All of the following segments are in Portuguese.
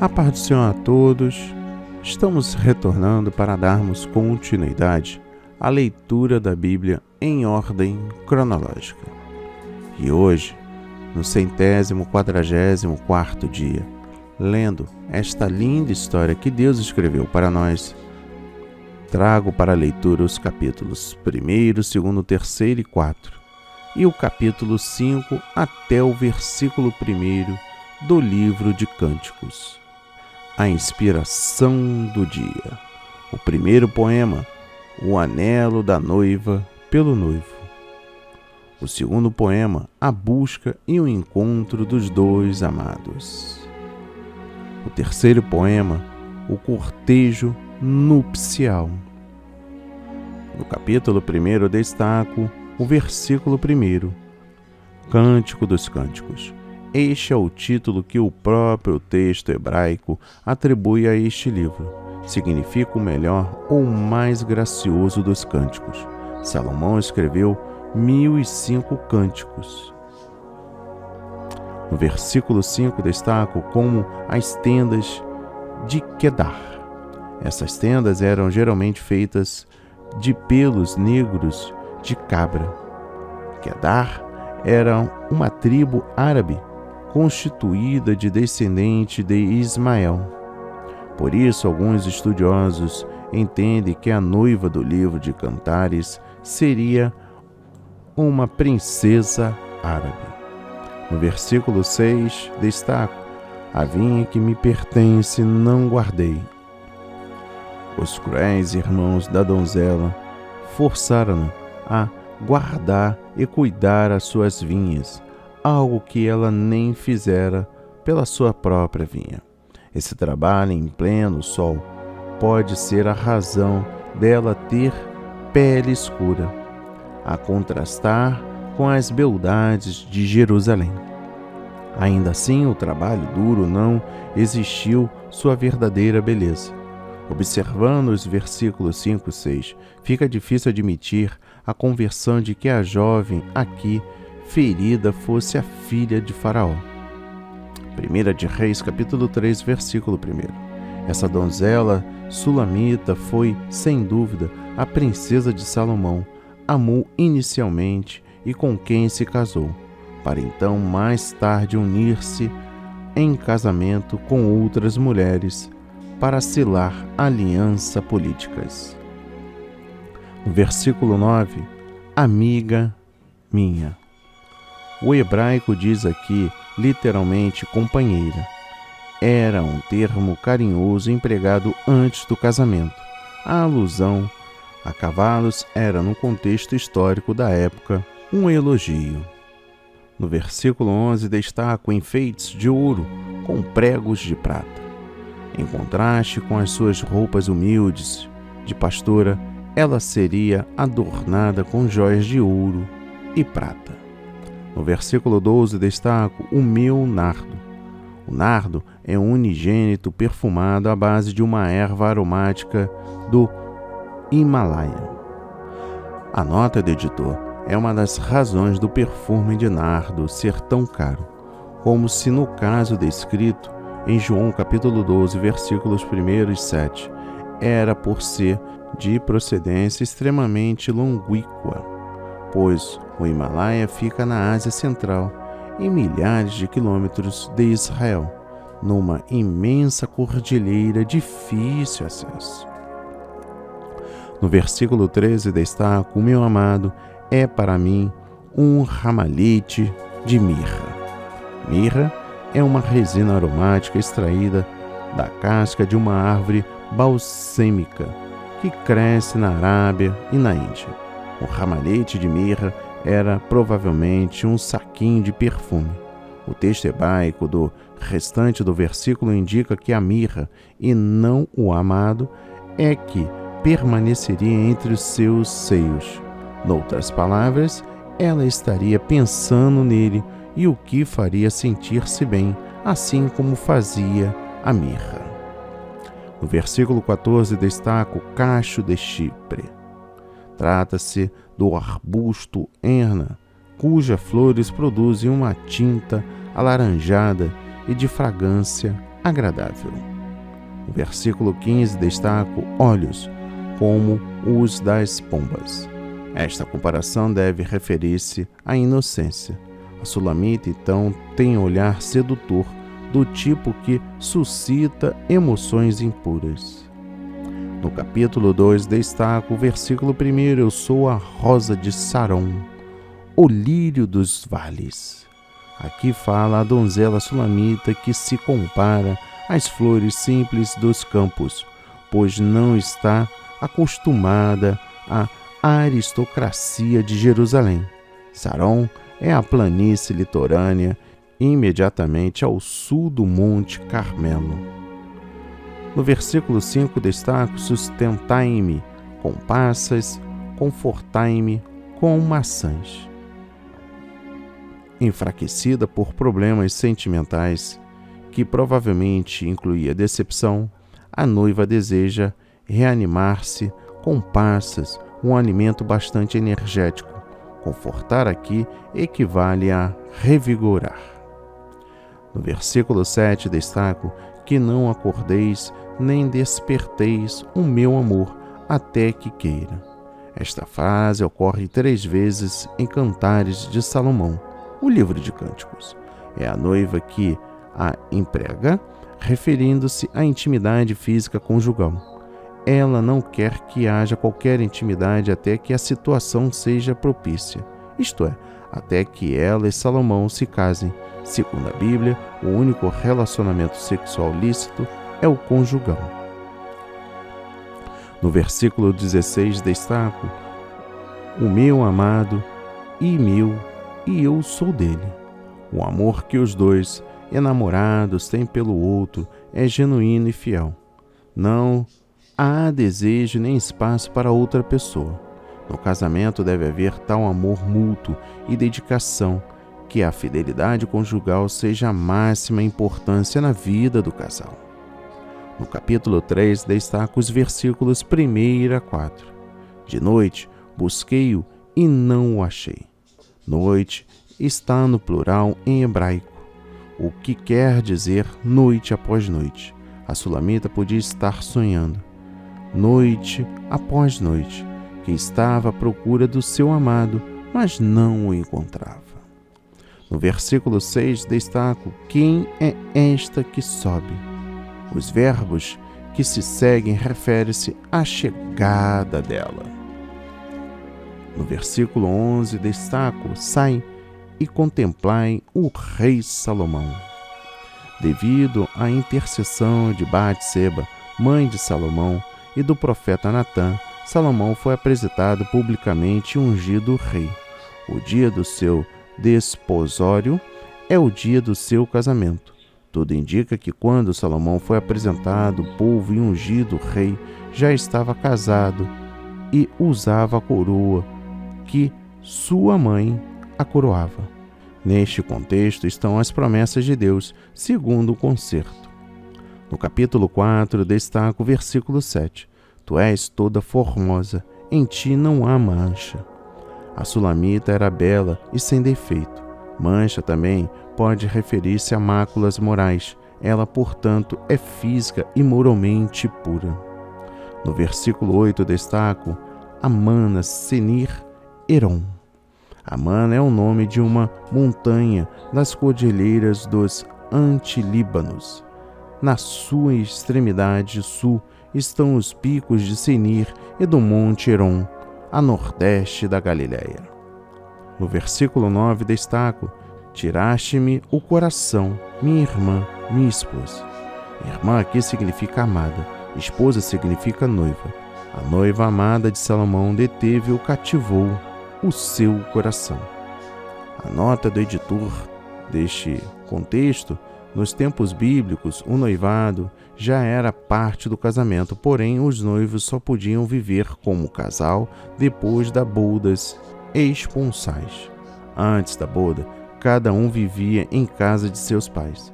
A paz do Senhor a todos. Estamos retornando para darmos continuidade à leitura da Bíblia em ordem cronológica. E hoje, no 144º dia, lendo esta linda história que Deus escreveu para nós, trago para a leitura os capítulos 1º, 2º, 3º e 4, e o capítulo 5 até o versículo 1 do livro de Cânticos. A inspiração do dia. O primeiro poema, O Anelo da Noiva pelo Noivo. O segundo poema, A Busca e o Encontro dos Dois Amados. O terceiro poema, O Cortejo Nupcial. No capítulo 1 destaco o versículo 1, Cântico dos Cânticos. Este é o título que o próprio texto hebraico atribui a este livro. Significa o melhor ou mais gracioso dos cânticos. Salomão escreveu 1005 cânticos. No versículo 5 destaco como as tendas de Quedar. Essas tendas eram geralmente feitas de pelos negros de cabra. Quedar era uma tribo árabe constituída de descendente de Ismael. Por isso, alguns estudiosos entendem que a noiva do livro de Cantares seria uma princesa árabe. No versículo 6, destaco: a vinha que me pertence não guardei. Os cruéis irmãos da donzela forçaram-na a guardar e cuidar as suas vinhas, algo que ela nem fizera pela sua própria vinha. Esse trabalho em pleno sol pode ser a razão dela ter pele escura, a contrastar com as beldades de Jerusalém. Ainda assim, o trabalho duro não existiu sua verdadeira beleza. Observando os versículos 5 e 6, fica difícil admitir a conversão de que a jovem aqui ferida fosse a filha de Faraó. 1 de Reis, capítulo 3, versículo 1. Essa donzela sulamita foi, sem dúvida, a princesa de Salomão, amou inicialmente e com quem se casou, para então mais tarde unir-se em casamento com outras mulheres para selar aliança políticas. No versículo 9, amiga minha. O hebraico diz aqui, literalmente, companheira. Era um termo carinhoso empregado antes do casamento. A alusão a cavalos era, no contexto histórico da época, um elogio. No versículo 11, destaco enfeites de ouro com pregos de prata. Em contraste com as suas roupas humildes de pastora, ela seria adornada com joias de ouro e prata. No versículo 12, destaco o meu nardo. O nardo é um unigênito perfumado à base de uma erva aromática do Himalaia. A nota do editor é uma das razões do perfume de nardo ser tão caro, como se no caso descrito em João capítulo 12, versículos 1 e 7, era por ser de procedência extremamente longínqua, pois o Himalaia fica na Ásia Central, em milhares de quilômetros de Israel, numa imensa cordilheira difícil acesso. No versículo 13 destaco: o meu amado é para mim um ramalhete de mirra. Mirra é uma resina aromática extraída da casca de uma árvore balsâmica que cresce na Arábia e na Índia. O ramalhete de mirra era provavelmente um saquinho de perfume. O texto hebraico do restante do versículo indica que a mirra, e não o amado, é que permaneceria entre os seus seios. Noutras palavras, ela estaria pensando nele e o que faria sentir-se bem, assim como fazia a mirra. No versículo 14 destaca o cacho de Chipre. Trata-se do arbusto erna, cujas flores produzem uma tinta alaranjada e de fragrância agradável. No versículo 15 destaco olhos, como os das pombas. Esta comparação deve referir-se à inocência. A sulamita, então, tem olhar sedutor, do tipo que suscita emoções impuras. No capítulo 2 destaco o versículo 1, eu sou a rosa de Saron, o lírio dos vales. Aqui fala a donzela sulamita que se compara às flores simples dos campos, pois não está acostumada à aristocracia de Jerusalém. Saron é a planície litorânea imediatamente ao sul do Monte Carmelo. No versículo 5 destaco sustentai-me com passas, confortai-me com maçãs. Enfraquecida por problemas sentimentais, que provavelmente incluía decepção, a noiva deseja reanimar-se com passas, um alimento bastante energético. Confortar aqui equivale a revigorar. No versículo 7 destaco que não acordeis nem desperteis o meu amor até que queira. Esta frase ocorre 3 vezes em Cantares de Salomão, o livro de Cânticos. É a noiva que a emprega, referindo-se à intimidade física conjugal. Ela não quer que haja qualquer intimidade até que a situação seja propícia, isto é, até que ela e Salomão se casem. Segundo a Bíblia, o único relacionamento sexual lícito é o conjugal. No versículo 16 destaco: o meu amado e meu, e eu sou dele. O amor que os dois enamorados têm pelo outro é genuíno e fiel. Não há desejo nem espaço para outra pessoa. No casamento deve haver tal amor mútuo e dedicação que a fidelidade conjugal seja a máxima importância na vida do casal. No capítulo 3 destaco os versículos 1 a 4. De noite busquei-o e não o achei. Noite está no plural em hebraico, o que quer dizer noite após noite. A sulamita podia estar sonhando, noite após noite, que estava à procura do seu amado, mas não o encontrava. No versículo 6 destaco: quem é esta que sobe? Os verbos que se seguem referem-se à chegada dela. No versículo 11 destaco: sai e contemplai o rei Salomão. Devido à intercessão de Batseba, mãe de Salomão, e do profeta Natã, Salomão foi apresentado publicamente e ungido rei. O dia do seu desposório é o dia do seu casamento. Tudo indica que quando Salomão foi apresentado ao povo e ungido rei, já estava casado e usava a coroa que sua mãe a coroava. Neste contexto estão as promessas de Deus, segundo o concerto. No capítulo 4, destaco o versículo 7. Tu és toda formosa, em ti não há mancha. A sulamita era bela e sem defeito. Mancha também pode referir-se a máculas morais. Ela, portanto, é física e moralmente pura. No versículo 8 destaco Amana Senir Heron. Amana é o nome de uma montanha nas cordilheiras dos Antilíbanos. Na sua extremidade sul estão os picos de Senir e do Monte Heron, a nordeste da Galileia. No versículo 9 destaco: tiraste-me o coração, minha irmã, minha esposa. Irmã aqui significa amada, esposa significa noiva. A noiva amada de Salomão deteve-o, cativou o seu coração. A nota do editor deste contexto: nos tempos bíblicos, o noivado já era parte do casamento, porém os noivos só podiam viver como casal depois das bodas esponsais. Antes da boda, cada um vivia em casa de seus pais.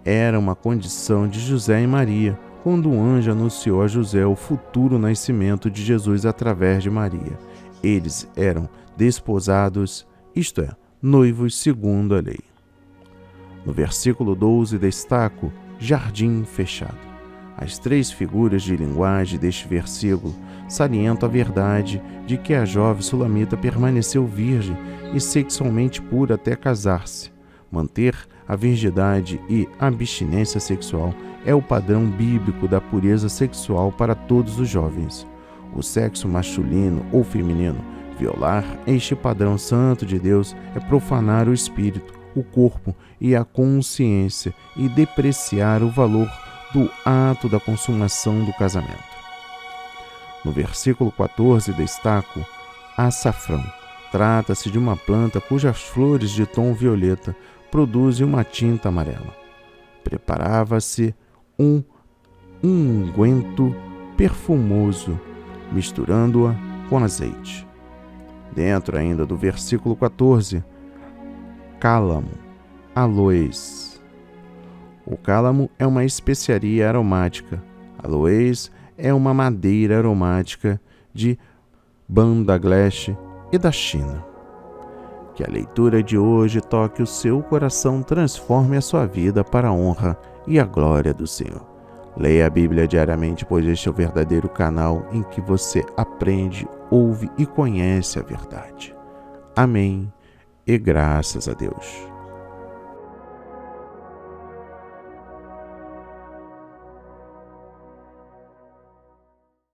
Era uma condição de José e Maria, quando o anjo anunciou a José o futuro nascimento de Jesus através de Maria. Eles eram desposados, isto é, noivos segundo a lei. No versículo 12 destaco: jardim fechado. As 3 figuras de linguagem deste versículo salientam a verdade de que a jovem sulamita permaneceu virgem e sexualmente pura até casar-se. Manter a virgindade e abstinência sexual é o padrão bíblico da pureza sexual para todos os jovens. O sexo masculino ou feminino, violar este padrão santo de Deus, é profanar o espírito, o corpo e a consciência e depreciar o valor do ato da consumação do casamento. No versículo 14 destaco açafrão. Trata-se de uma planta cujas flores de tom violeta produzem uma tinta amarela. Preparava-se um unguento perfumoso, misturando-a com azeite. Dentro ainda do versículo 14, cálamo, aloés. O cálamo é uma especiaria aromática. Aloés é uma madeira aromática de Bangladesh e da China. Que a leitura de hoje toque o seu coração, transforme a sua vida para a honra e a glória do Senhor. Leia a Bíblia diariamente, pois este é o verdadeiro canal em que você aprende, ouve e conhece a verdade. Amém e graças a Deus.